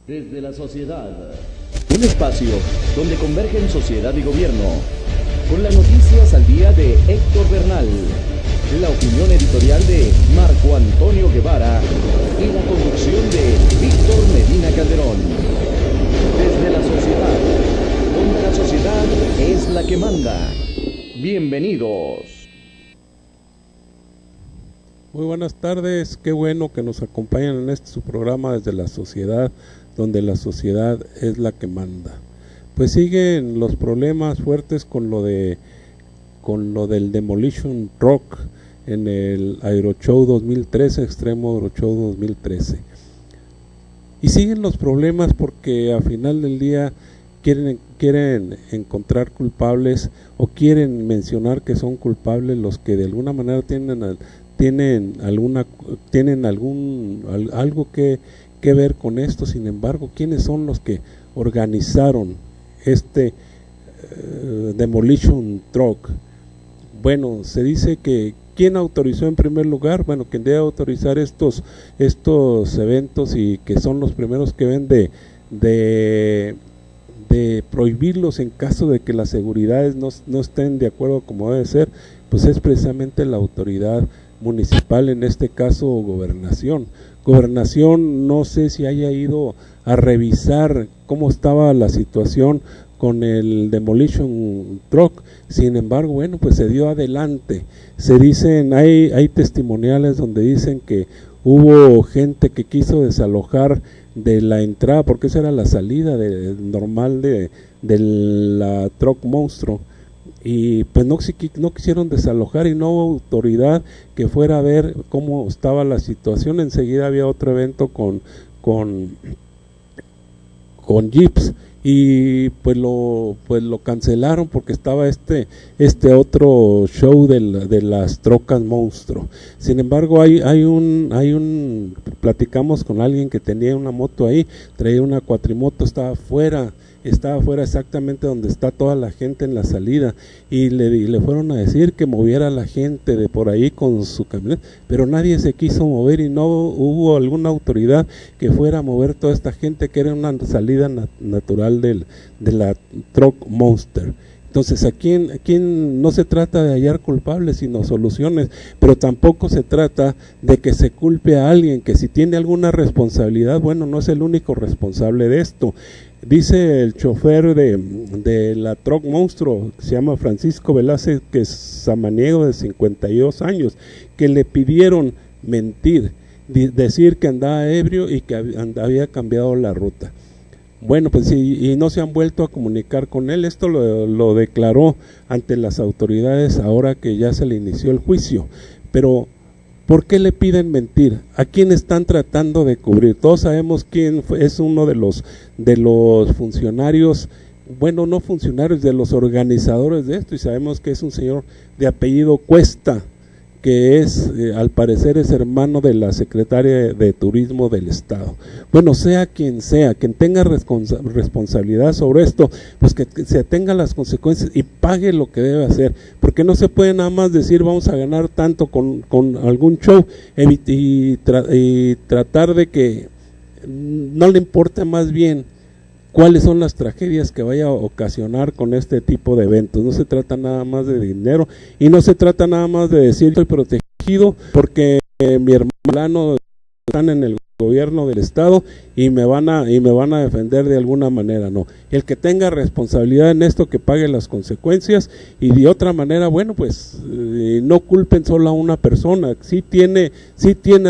Desde la sociedad, un espacio donde convergen sociedad y gobierno, con las noticias al día de Héctor Bernal, la opinión editorial de Marco Antonio Guevara y la conducción de Víctor Medina Calderón. Desde la sociedad, donde la sociedad es la que manda. Bienvenidos. Muy buenas tardes, qué bueno que nos acompañan en este su programa Desde la sociedad, donde la sociedad es la que manda. Pues siguen los problemas fuertes con lo del Demolition Truck en el Aeroshow 2013, Extremo Aeroshow 2013. Y siguen los problemas porque a final del día quieren encontrar culpables o quieren mencionar que son culpables los que de alguna manera tienen algo que ver con esto. Sin embargo, ¿quiénes son los que organizaron este Demolition Truck? Bueno, se dice que ¿quién autorizó en primer lugar? Bueno, quien debe autorizar estos eventos y que son los primeros que ven de prohibirlos en caso de que las seguridades no estén de acuerdo como debe ser, pues es precisamente la autoridad municipal, en este caso Gobernación. Gobernación no sé si haya ido a revisar cómo estaba la situación con el Demolition Truck. Sin embargo, bueno, pues se dio adelante. Se dicen, hay testimoniales donde dicen que hubo gente que quiso desalojar de la entrada, porque esa era la salida normal de la Truck Monstruo, y pues no quisieron desalojar y no hubo autoridad que fuera a ver cómo estaba la situación. Enseguida había otro evento con Jeeps y pues lo cancelaron porque estaba este otro show de las trocas monstruo. Sin embargo, platicamos con alguien que tenía una moto ahí, traía una cuatrimoto, estaba fuera exactamente donde está toda la gente en la salida, y le fueron a decir que moviera a la gente de por ahí con su camioneta, pero nadie se quiso mover y no hubo alguna autoridad que fuera a mover toda esta gente, que era una salida natural de la Truck Monster. Entonces aquí no se trata de hallar culpables sino soluciones, pero tampoco se trata de que se culpe a alguien que si tiene alguna responsabilidad, bueno, no es el único responsable de esto. Dice el chofer de la Truck Monstruo, que se llama Francisco Velázquez Samaniego, de 52 años, que le pidieron mentir, decir que andaba ebrio y que había cambiado la ruta. Bueno, pues y no se han vuelto a comunicar con él. Esto lo declaró ante las autoridades ahora que ya se le inició el juicio. Pero ¿por qué le piden mentir? ¿A quién están tratando de cubrir? Todos sabemos quién es uno de los funcionarios, bueno, no funcionarios, de los organizadores de esto, y sabemos que es un señor de apellido Cuesta, que es, al parecer, es hermano de la secretaria de Turismo del Estado. Bueno, sea quien tenga responsabilidad sobre esto, pues que se tenga las consecuencias y pague lo que debe hacer, porque no se puede nada más decir vamos a ganar tanto con algún show y tratar de que no le importe más bien cuáles son las tragedias que vaya a ocasionar con este tipo de eventos. No se trata nada más de dinero y no se trata nada más de decir estoy protegido porque mi hermano están en el gobierno del estado y me van a defender de alguna manera. No, el que tenga responsabilidad en esto, que pague las consecuencias, y de otra manera, bueno, pues no culpen solo a una persona. Sí tiene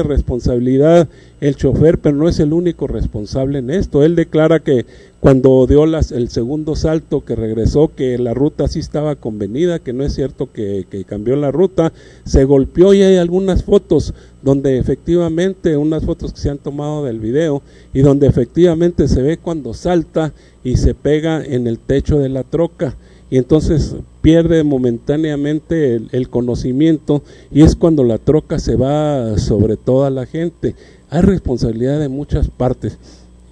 responsabilidad el chofer, pero no es el único responsable en esto. Él declara que cuando dio el segundo salto, que regresó, que la ruta sí estaba convenida, que no es cierto que cambió la ruta, se golpeó, y hay algunas fotos donde efectivamente, unas fotos que se han tomado del video, y donde efectivamente se ve cuando salta y se pega en el techo de la troca, y entonces pierde momentáneamente el conocimiento, y es cuando la troca se va sobre toda la gente. Hay responsabilidad de muchas partes.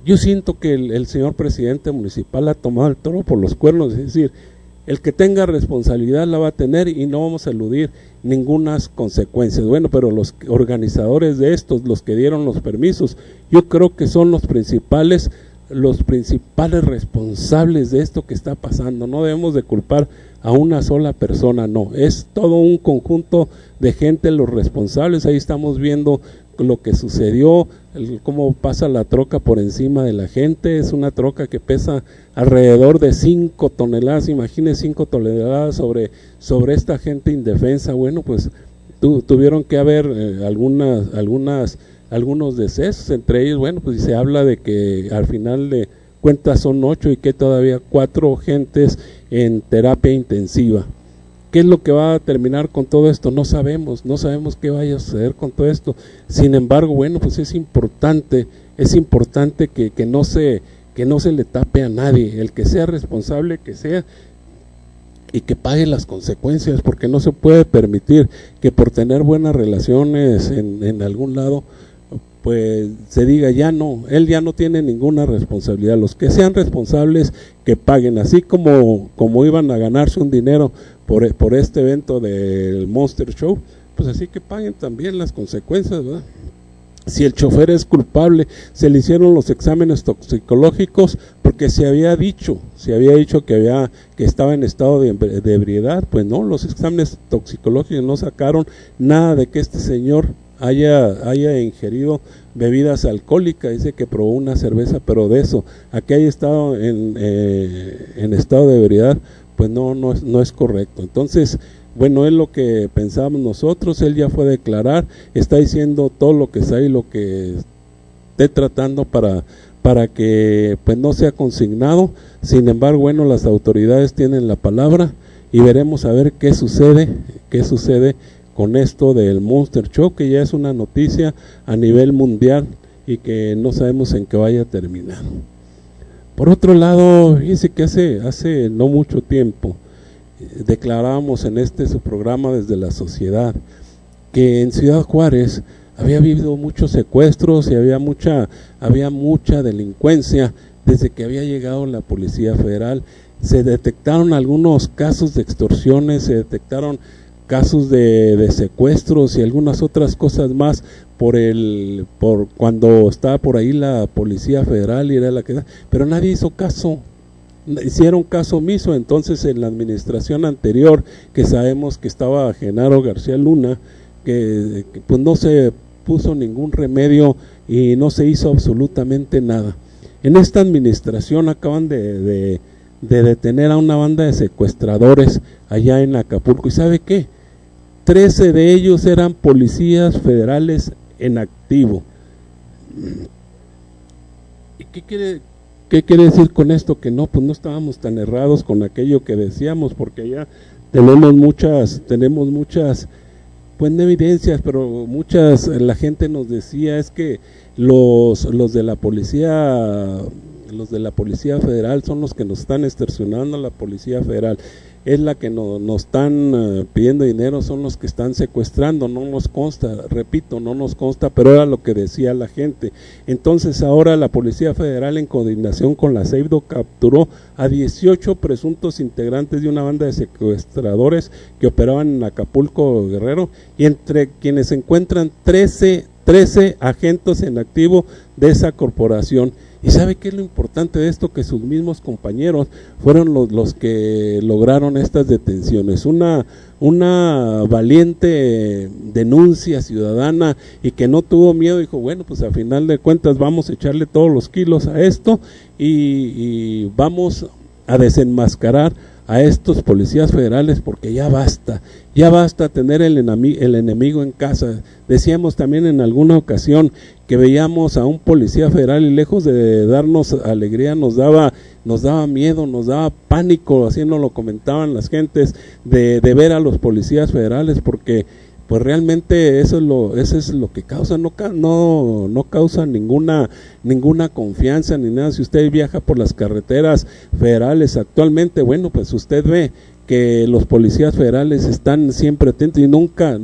Yo siento que el señor presidente municipal ha tomado el toro por los cuernos, es decir, el que tenga responsabilidad la va a tener y no vamos a eludir ninguna consecuencias. Bueno, pero los organizadores de estos, los que dieron los permisos, yo creo que son los principales los principales responsables de esto que está pasando. No debemos de culpar a una sola persona, no, es todo un conjunto de gente los responsables. Ahí estamos viendo lo que sucedió, cómo pasa la troca por encima de la gente. Es una troca que pesa alrededor de 5 toneladas, imagínense 5 toneladas sobre esta gente indefensa. Bueno, pues tuvieron que haber algunos decesos, entre ellos, bueno, pues se habla de que al final de cuentas son 8 y que todavía 4 gentes en terapia intensiva. ¿Qué es lo que va a terminar con todo esto? No sabemos qué vaya a suceder con todo esto. Sin embargo, bueno, pues es importante que no se le tape a nadie, el que sea responsable, que sea, y que pague las consecuencias, porque no se puede permitir que por tener buenas relaciones en algún lado, pues se diga él ya no tiene ninguna responsabilidad. Los que sean responsables, que paguen, así como iban a ganarse un dinero por este evento del Monster Show, pues así que paguen también las consecuencias, ¿verdad? Si el chofer es culpable, se le hicieron los exámenes toxicológicos, porque se había dicho que estaba en estado de ebriedad. Pues no, los exámenes toxicológicos no sacaron nada de que este señor haya ingerido bebidas alcohólicas. Dice que probó una cerveza, pero de eso a que haya estado en estado de ebriedad, pues no es correcto. Entonces, bueno, es lo que pensábamos nosotros. Él ya fue a declarar, está diciendo todo lo que está y lo que esté tratando para que pues no sea consignado. Sin embargo, bueno, las autoridades tienen la palabra y veremos a ver qué sucede con esto del Monster Show, que ya es una noticia a nivel mundial y que no sabemos en qué vaya a terminar. Por otro lado, fíjense que hace no mucho tiempo declarábamos en su programa Desde la Sociedad que en Ciudad Juárez había habido muchos secuestros y había mucha delincuencia desde que había llegado la Policía Federal. Se detectaron algunos casos de extorsiones, se detectaron casos de secuestros y algunas otras cosas más por cuando estaba por ahí la Policía Federal y era la que, pero nadie hizo caso. Hicieron caso omiso. Entonces en la administración anterior, que sabemos que estaba Genaro García Luna, que pues no se puso ningún remedio y no se hizo absolutamente nada. En esta administración acaban de detener a una banda de secuestradores allá en Acapulco, y ¿sabe qué? 13 de ellos eran policías federales en activo. ¿Y qué quiere decir con esto? Que no, pues no estábamos tan errados con aquello que decíamos, porque ya tenemos muchas, pues no evidencias, pero la gente nos decía, es que los de la policía federal son los que nos están extorsionando. La Policía Federal es la que nos están pidiendo dinero, son los que están secuestrando. No nos consta, repito, no nos consta, pero era lo que decía la gente. Entonces ahora la Policía Federal, en coordinación con la CEIDO, capturó a 18 presuntos integrantes de una banda de secuestradores que operaban en Acapulco, Guerrero, y entre quienes se encuentran 13 agentes en activo de esa corporación. ¿Y sabe qué es lo importante de esto? Que sus mismos compañeros fueron los que lograron estas detenciones. Una valiente denuncia ciudadana, y que no tuvo miedo, dijo, bueno, pues a final de cuentas vamos a echarle todos los kilos a esto y vamos a desenmascarar a estos policías federales, porque ya basta tener el enemigo en casa. Decíamos también en alguna ocasión que veíamos a un policía federal y lejos de darnos alegría nos daba miedo, nos daba pánico, así nos lo comentaban las gentes, de ver a los policías federales, porque pues realmente eso es lo que causa, no causa ninguna confianza ni nada. Si usted viaja por las carreteras federales actualmente, bueno, pues usted ve que los policías federales están siempre atentos y nunca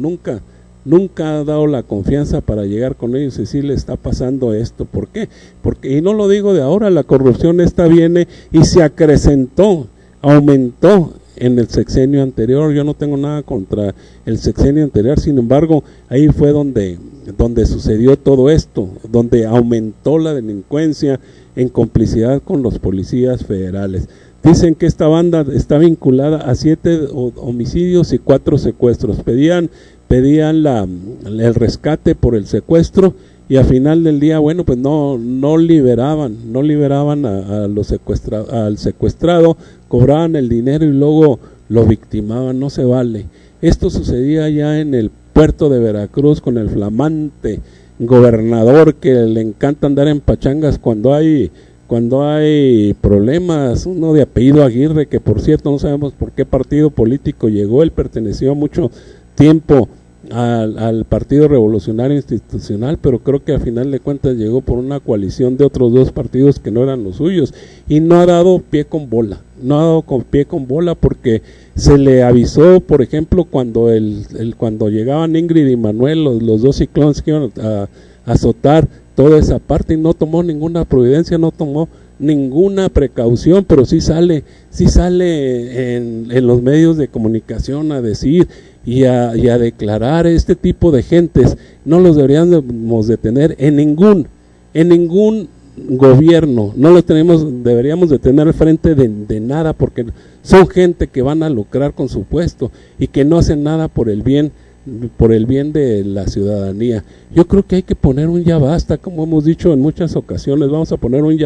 ha dado la confianza para llegar con ellos y decirle está pasando esto. ¿Por qué? Porque, y no lo digo de ahora, la corrupción viene y se acrecentó, aumentó en el sexenio anterior. Yo no tengo nada contra el sexenio anterior, sin embargo, ahí fue donde donde sucedió todo esto, donde aumentó la delincuencia en complicidad con los policías federales. Dicen que esta banda está vinculada a 7 homicidios y 4 secuestros. Pedían el rescate por el secuestro, y al final del día, bueno, pues no liberaban al secuestrado, cobraban el dinero y luego lo victimaban. No se vale. Esto sucedía ya en el puerto de Veracruz con el flamante gobernador que le encanta andar en pachangas cuando hay problemas. Uno de apellido Aguirre, que por cierto no sabemos por qué partido político llegó. Él perteneció mucho tiempo al Partido Revolucionario Institucional, pero creo que a final de cuentas llegó por una coalición de otros 2 partidos que no eran los suyos, y no ha dado pie con bola, porque se le avisó, por ejemplo, cuando llegaban Ingrid y Manuel, los 2 ciclones que iban a azotar toda esa parte, y no tomó ninguna providencia, no tomó ninguna precaución, pero sí sale en los medios de comunicación a decir y a declarar. Este tipo de gentes no los deberíamos de tener en ningún gobierno, deberíamos de tener al frente de nada, porque son gente que van a lucrar con su puesto y que no hacen nada por el bien de la ciudadanía. Yo creo que hay que poner un ya basta, como hemos dicho en muchas ocasiones. Vamos a poner un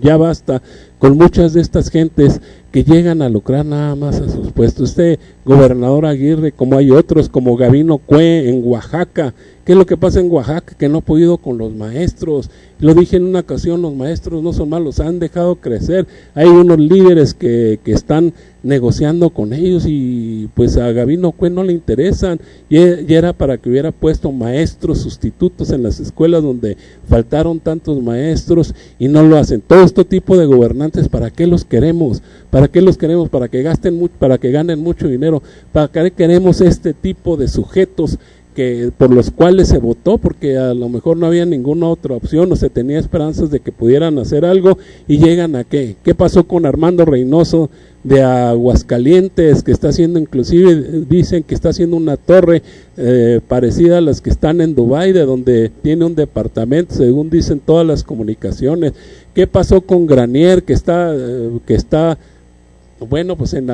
ya basta con muchas de estas gentes que llegan a lucrar nada más a sus puestos. Este gobernador Aguirre, como hay otros, como Gabino Cue en Oaxaca. ¿Qué es lo que pasa en Oaxaca? Que no ha podido con los maestros. Lo dije en una ocasión, los maestros no son malos, han dejado crecer. Hay unos líderes que están negociando con ellos, y pues a Gabino Cue no le interesan, y era para que hubiera puesto maestros sustitutos en las escuelas donde faltaron tantos maestros, y no lo hacen. Todo este tipo de gobernantes, ¿para qué los queremos? ¿Para que gasten mucho, para que ganen mucho dinero? ¿Para qué queremos este tipo de sujetos por los cuales se votó? Porque a lo mejor no había ninguna otra opción, o se tenía esperanzas de que pudieran hacer algo, y llegan a ¿qué? ¿Qué pasó con Armando Reynoso de Aguascalientes, que está haciendo, inclusive dicen que está haciendo una torre parecida a las que están en Dubái, de donde tiene un departamento, según dicen todas las comunicaciones? ¿Qué pasó con Granier, que está bueno, pues en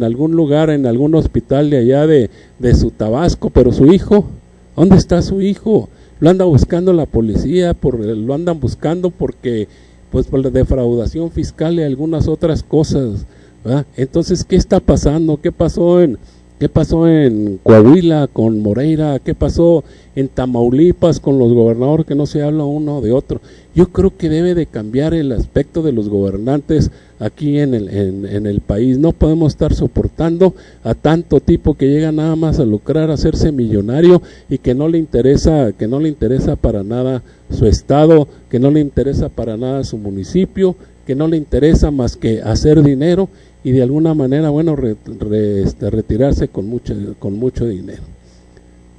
algún lugar, en algún hospital de allá de su Tabasco? Pero su hijo, ¿dónde está su hijo? Lo anda buscando la policía, lo andan buscando porque, pues, por la defraudación fiscal y algunas otras cosas, ¿verdad? Entonces, ¿qué está pasando? ¿Qué pasó en Coahuila con Moreira? ¿Qué pasó en Tamaulipas con los gobernadores, que no se habla uno de otro? Yo creo que debe de cambiar el aspecto de los gobernantes aquí en el país. No podemos estar soportando a tanto tipo que llega nada más a lucrar, a hacerse millonario, y que no le interesa para nada su estado, que no le interesa para nada su municipio, que no le interesa más que hacer dinero y de alguna manera, bueno, retirarse con mucho dinero.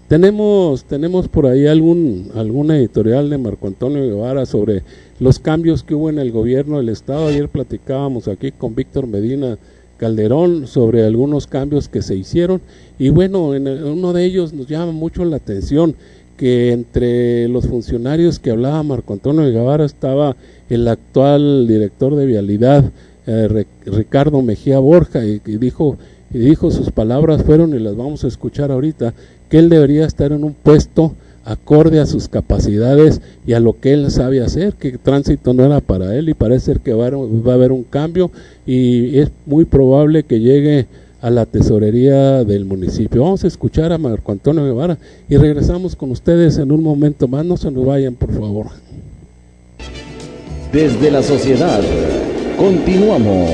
Tenemos por ahí alguna editorial de Marco Antonio Guevara sobre los cambios que hubo en el gobierno del estado. Ayer platicábamos aquí con Víctor Medina Calderón sobre algunos cambios que se hicieron, y bueno, en uno de ellos nos llama mucho la atención que entre los funcionarios que hablaba Marco Antonio Guevara estaba el actual director de Vialidad, Ricardo Mejía Borja, y dijo sus palabras fueron, y las vamos a escuchar ahorita, que él debería estar en un puesto acorde a sus capacidades y a lo que él sabe hacer, que tránsito no era para él, y parece ser que va a haber un cambio, y es muy probable que llegue a la tesorería del municipio. Vamos a escuchar a Marco Antonio Guevara y regresamos con ustedes en un momento más. No se nos vayan, por favor. Desde la sociedad, continuamos.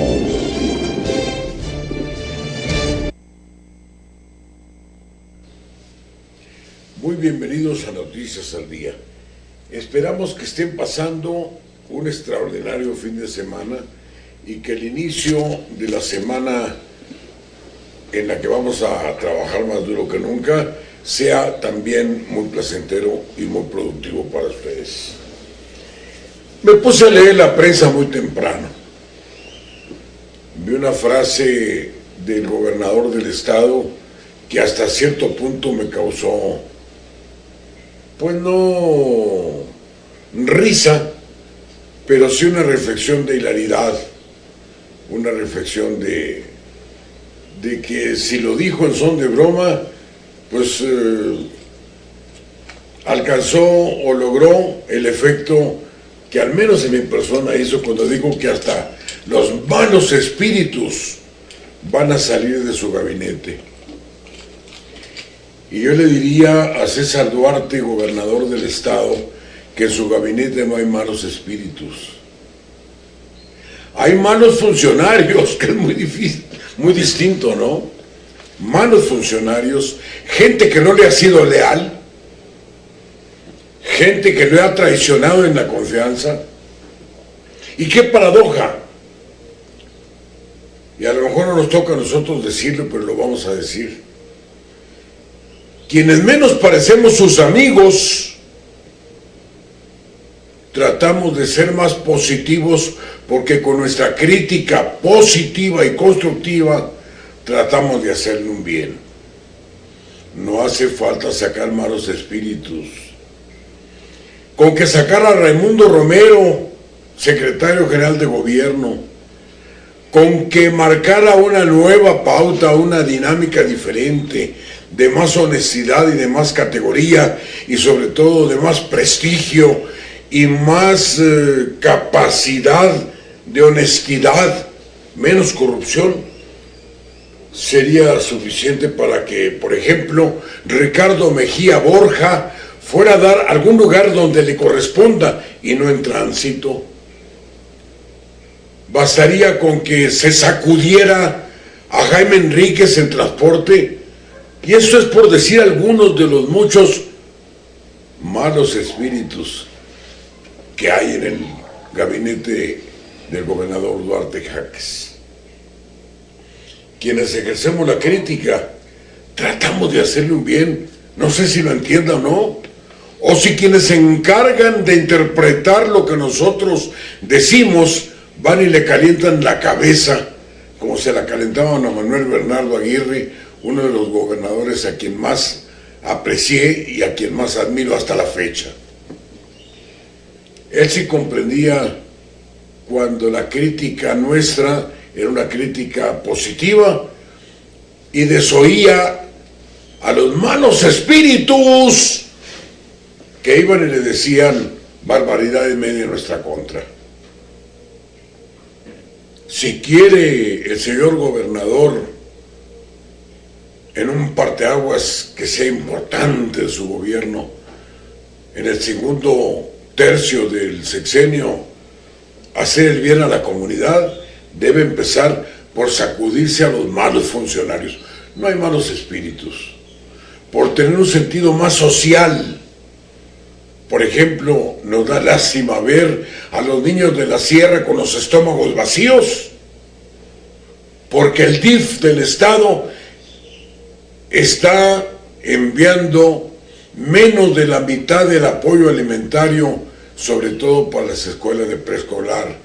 Muy bienvenidos a Noticias al Día. Esperamos que estén pasando un extraordinario fin de semana y que el inicio de la semana en la que vamos a trabajar más duro que nunca sea también muy placentero y muy productivo para ustedes. Me puse a leer la prensa muy temprano. Vi una frase del gobernador del estado que hasta cierto punto me causó pues no risa, pero sí una reflexión de hilaridad, una reflexión de que si lo dijo en son de broma, pues alcanzó o logró el efecto que al menos en mi persona hizo cuando dijo que hasta los malos espíritus van a salir de su gabinete. Y yo le diría a César Duarte, gobernador del estado, que en su gabinete no hay malos espíritus. Hay malos funcionarios, que es muy difícil, muy distinto, ¿no? Malos funcionarios, gente que no le ha sido leal, gente que le ha traicionado en la confianza. Y qué paradoja. Y a lo mejor no nos toca a nosotros decirlo, pero lo vamos a decir. Quienes menos parecemos sus amigos, tratamos de ser más positivos porque con nuestra crítica positiva y constructiva tratamos de hacerle un bien. No hace falta sacar malos espíritus. Con que sacar a Raimundo Romero, secretario general de gobierno, con que marcara una nueva pauta, una dinámica diferente, de más honestidad y de más categoría, y sobre todo de más prestigio y más capacidad de honestidad, menos corrupción, sería suficiente para que, por ejemplo, Ricardo Mejía Borja fuera a dar algún lugar donde le corresponda y no en tránsito. Bastaría con que se sacudiera a Jaime Enríquez en transporte, y eso es por decir algunos de los muchos malos espíritus que hay en el gabinete del gobernador Duarte Jaques. Quienes ejercemos la crítica, tratamos de hacerle un bien, no sé si lo entienda o no, o si quienes se encargan de interpretar lo que nosotros decimos, van y le calientan la cabeza, como se la calentaban a Manuel Bernardo Aguirre, uno de los gobernadores a quien más aprecié y a quien más admiro hasta la fecha. Él sí comprendía cuando la crítica nuestra era una crítica positiva y desoía a los malos espíritus que iban y le decían barbaridad en medio de nuestra contra. Si quiere el señor gobernador en un parteaguas que sea importante de su gobierno, en el segundo tercio del sexenio, hacer el bien a la comunidad, debe empezar por sacudirse a los malos funcionarios. No hay malos espíritus. Por tener un sentido más social. Por ejemplo, nos da lástima ver a los niños de la sierra con los estómagos vacíos, porque el DIF del estado está enviando menos de la mitad del apoyo alimentario, sobre todo para las escuelas de preescolar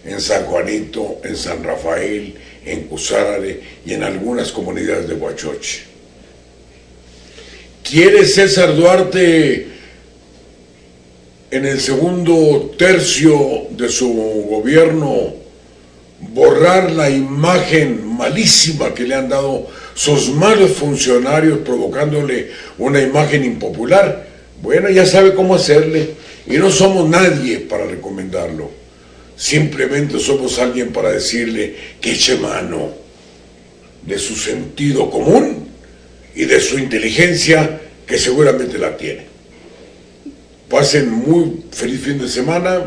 en San Juanito, en San Rafael, en Cusárale y en algunas comunidades de Huachoche. ¿Quiere César Duarte en el segundo tercio de su gobierno borrar la imagen malísima que le han dado sus malos funcionarios, provocándole una imagen impopular? Bueno, ya sabe cómo hacerle, y no somos nadie para recomendarlo. Simplemente somos alguien para decirle que eche mano de su sentido común y de su inteligencia, que seguramente la tiene. Pasen muy feliz fin de semana,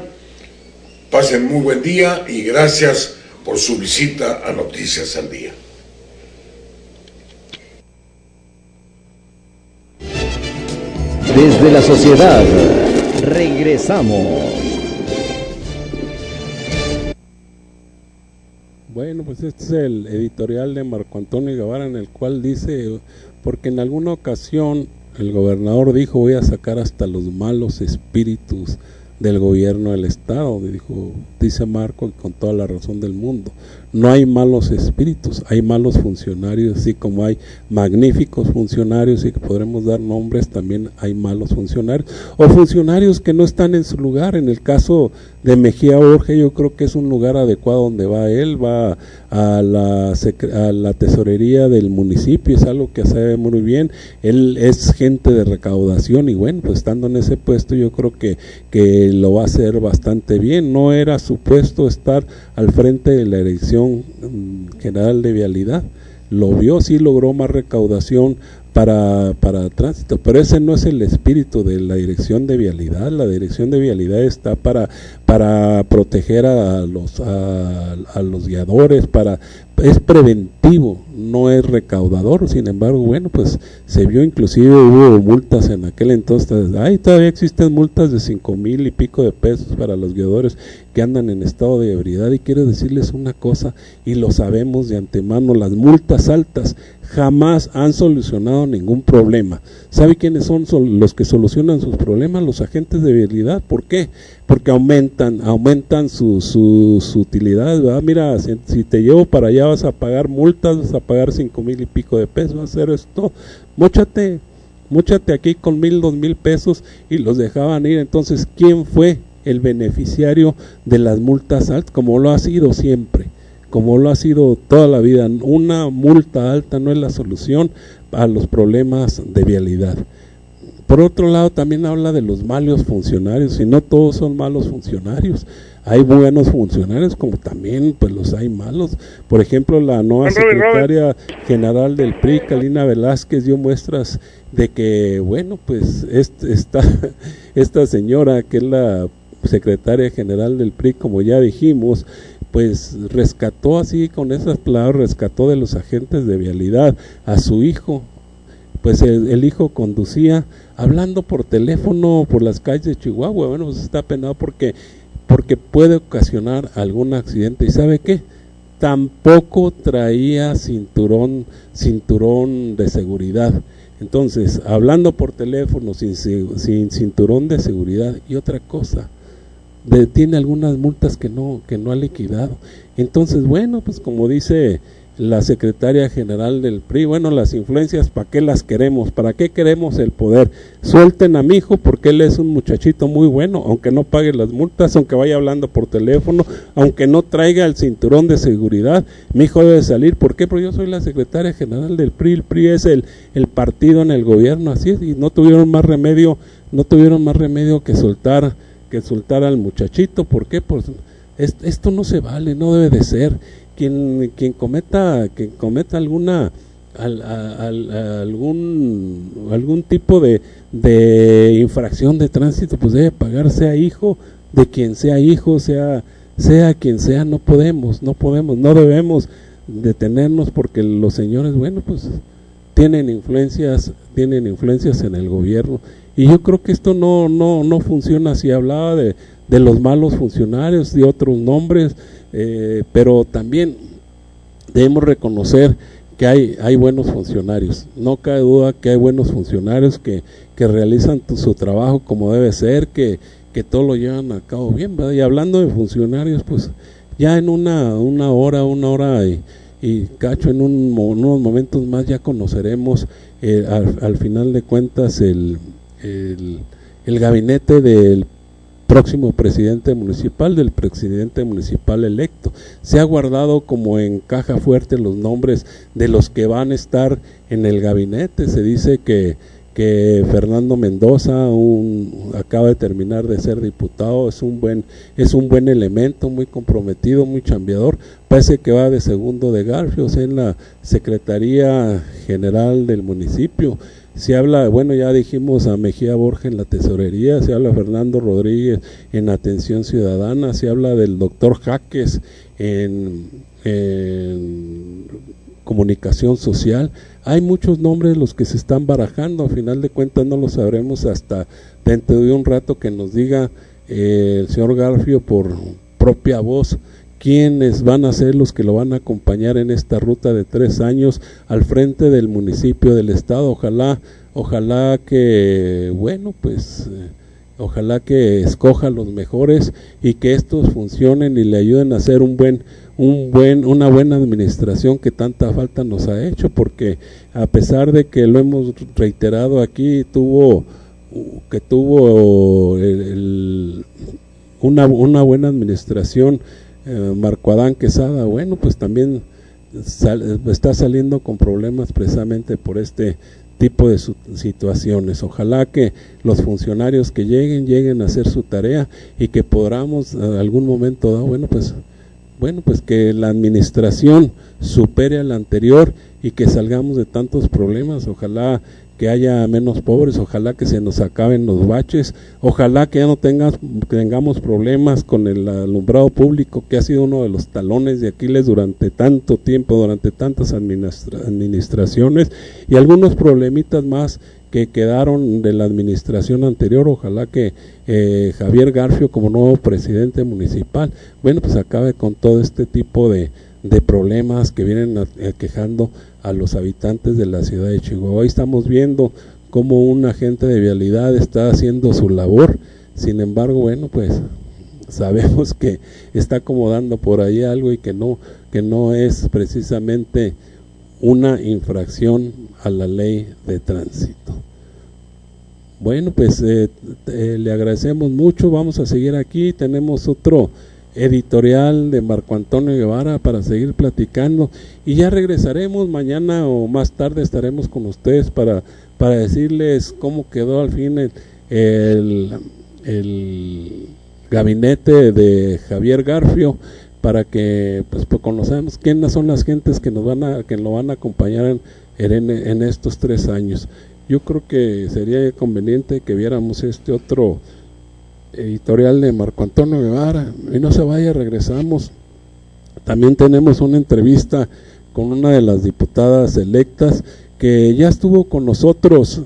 pasen muy buen día y gracias por su visita a Noticias al Día. Desde la sociedad, regresamos. Bueno, pues este es el editorial de Marco Antonio Guevara, en el cual dice, porque en alguna ocasión el gobernador dijo: voy a sacar hasta los malos espíritus del gobierno del estado. Dice Marco, y con toda la razón del mundo, no hay malos espíritus, hay malos funcionarios, así como hay magníficos funcionarios y que podremos dar nombres, también hay malos funcionarios, o funcionarios que no están en su lugar. En el caso de Mejía Borja, yo creo que es un lugar adecuado donde va él, va a la tesorería del municipio, es algo que sabe muy bien, él es gente de recaudación y bueno, pues estando en ese puesto yo creo que lo va a hacer bastante bien. No era su puesto estar al frente de la Dirección General de Vialidad, lo vio, sí logró más recaudación para tránsito, pero ese no es el espíritu de la Dirección de Vialidad. La Dirección de Vialidad está para proteger a los guiadores, es preventivo, no es recaudador. Sin embargo, bueno, pues se vio, inclusive hubo multas en aquel entonces, todavía existen multas de 5,000 y pico de pesos para los guiadores que andan en estado de ebriedad. Y quiero decirles una cosa, y lo sabemos de antemano, las multas altas jamás han solucionado ningún problema. ¿Sabe quiénes son los que solucionan sus problemas? Los agentes de vialidad. ¿Por qué? Porque aumentan su utilidad, ¿verdad? Mira, si te llevo para allá vas a pagar multas, vas a pagar 5,000 y pico de pesos, vas a hacer esto, móchate aquí con 1,000, 2,000 pesos, y los dejaban ir. Entonces, ¿quién fue el beneficiario de las multas altas? Como lo ha sido siempre, como lo ha sido toda la vida. Una multa alta no es la solución a los problemas de vialidad. Por otro lado, también habla de los malos funcionarios, y no todos son malos funcionarios. Hay buenos funcionarios, como también pues los hay malos. Por ejemplo, la nueva secretaria general del PRI, Kalina Velázquez, dio muestras de que, bueno, pues esta señora, que es la secretaria general del PRI, como ya dijimos, pues rescató, así con esas palabras, rescató de los agentes de vialidad a su hijo. Pues el hijo conducía hablando por teléfono por las calles de Chihuahua. Bueno, pues está penado porque puede ocasionar algún accidente. ¿Y sabe qué? Tampoco traía cinturón de seguridad. Entonces, hablando por teléfono sin cinturón de seguridad. Y otra cosa, tiene algunas multas que no ha liquidado. Entonces, bueno, pues como dice la secretaria general del PRI, bueno, las influencias, ¿para qué las queremos? ¿Para qué queremos el poder? Suelten a mi hijo, porque él es un muchachito muy bueno, aunque no pague las multas, aunque vaya hablando por teléfono, aunque no traiga el cinturón de seguridad, mi hijo debe salir. ¿Por qué? Porque yo soy la secretaria general del PRI, el PRI es el partido en el gobierno, así es, y no tuvieron más remedio que soltar al muchachito. ¿Por qué? Pues esto no se vale, no debe de ser. Quien cometa algún tipo de infracción de tránsito, pues debe pagar, sea hijo de quien sea hijo, sea quien sea. No debemos detenernos, porque los señores, bueno, pues tienen influencias en el gobierno, y yo creo que esto no funciona así. Hablaba de los malos funcionarios, de otros nombres, pero también debemos reconocer que hay buenos funcionarios. No cabe duda que hay buenos funcionarios que realizan su trabajo como debe ser, que todo lo llevan a cabo bien, ¿verdad? Y hablando de funcionarios, pues ya en una hora y cacho, en unos momentos más ya conoceremos al final de cuentas el gabinete del próximo presidente municipal, del presidente municipal electo. Se ha guardado como en caja fuerte los nombres de los que van a estar en el gabinete. Se dice que Fernando Mendoza acaba de terminar de ser diputado, es un buen elemento, muy comprometido, muy chambeador. Parece que va de segundo de Garfios en la Secretaría General del municipio. Se habla, bueno, ya dijimos a Mejía Borja en la tesorería, se habla a Fernando Rodríguez en atención ciudadana, se habla del doctor Jaques en comunicación social. Hay muchos nombres los que se están barajando. A final de cuentas no lo sabremos hasta dentro de un rato que nos diga el señor Garfio por propia voz quiénes van a ser los que lo van a acompañar en esta ruta de 3 años al frente del municipio, del estado. Ojalá que, bueno, pues ojalá que escoja los mejores y que estos funcionen y le ayuden a hacer una buena administración que tanta falta nos ha hecho, porque a pesar de que lo hemos reiterado aquí, tuvo una buena administración Marco Adán Quesada, bueno, pues también está saliendo con problemas precisamente por este tipo de situaciones. Ojalá que los funcionarios que lleguen a hacer su tarea y que podamos en algún momento dado, bueno, pues que la administración supere a la anterior y que salgamos de tantos problemas. Ojalá que haya menos pobres, ojalá que se nos acaben los baches, ojalá que ya no tengamos problemas con el alumbrado público, que ha sido uno de los talones de Aquiles durante tanto tiempo, durante tantas administraciones, y algunos problemitas más que quedaron de la administración anterior. Ojalá que Javier Garfio, como nuevo presidente municipal, bueno, pues acabe con todo este tipo de problemas que vienen aquejando a los habitantes de la ciudad de Chihuahua. Hoy estamos viendo cómo un agente de vialidad está haciendo su labor, sin embargo, bueno, pues sabemos que está acomodando por ahí algo y que no es precisamente una infracción a la ley de tránsito. Bueno, pues le agradecemos mucho, vamos a seguir aquí, tenemos otro editorial de Marco Antonio Guevara para seguir platicando y ya regresaremos mañana o más tarde, estaremos con ustedes para decirles cómo quedó al fin el gabinete de Javier Garfio, para que pues conozcamos quiénes son las gentes que lo van a acompañar en estos 3 años. Yo creo que sería conveniente que viéramos este otro editorial de Marco Antonio Guevara, y no se vaya, regresamos. También tenemos una entrevista con una de las diputadas electas que ya estuvo con nosotros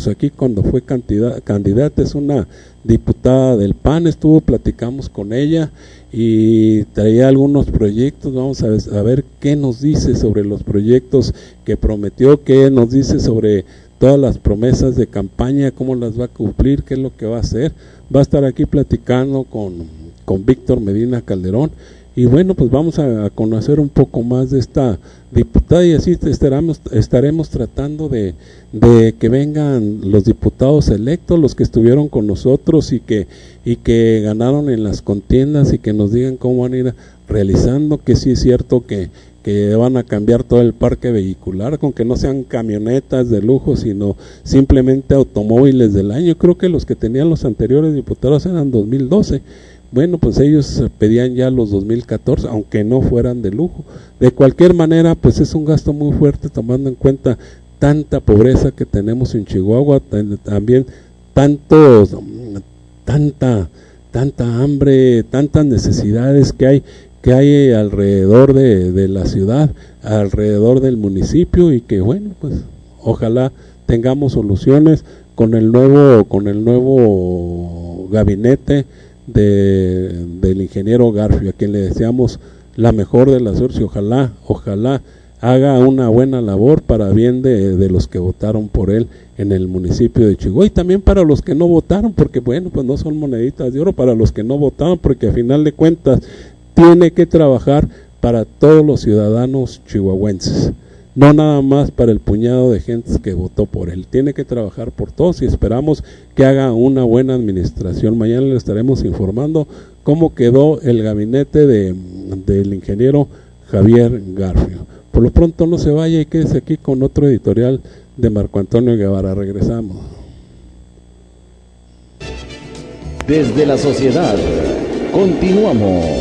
aquí cuando fue candidata, es una diputada del PAN, platicamos con ella y traía algunos proyectos. Vamos a ver qué nos dice sobre los proyectos que prometió, qué nos dice sobre todas las promesas de campaña, cómo las va a cumplir, qué es lo que va a hacer. Va a estar aquí platicando con Víctor Medina Calderón, y bueno, pues vamos a conocer un poco más de esta diputada, y así estaremos tratando de que vengan los diputados electos, los que estuvieron con nosotros y que ganaron en las contiendas, y que nos digan cómo van a ir realizando, que sí es cierto que van a cambiar todo el parque vehicular, con que no sean camionetas de lujo, sino simplemente automóviles del año. Creo que los que tenían los anteriores diputados eran 2012, bueno, pues ellos pedían ya los 2014, aunque no fueran de lujo. De cualquier manera, pues es un gasto muy fuerte, tomando en cuenta tanta pobreza que tenemos en Chihuahua, también tanta hambre, tantas necesidades que hay alrededor de la ciudad, alrededor del municipio, y que bueno, pues ojalá tengamos soluciones con el nuevo gabinete del ingeniero Garfio, a quien le deseamos la mejor de las suertes, y ojalá haga una buena labor para bien de los que votaron por él en el municipio de Chihuahua, y también para los que no votaron, porque bueno, pues no son moneditas de oro, para los que no votaron, porque a final de cuentas tiene que trabajar para todos los ciudadanos chihuahuenses, no nada más para el puñado de gente que votó por él. Tiene que trabajar por todos, y esperamos que haga una buena administración. Mañana le estaremos informando cómo quedó el gabinete del ingeniero Javier Garfio. Por lo pronto no se vaya y quédese aquí con otro editorial de Marco Antonio Guevara. Regresamos. Desde la sociedad, continuamos.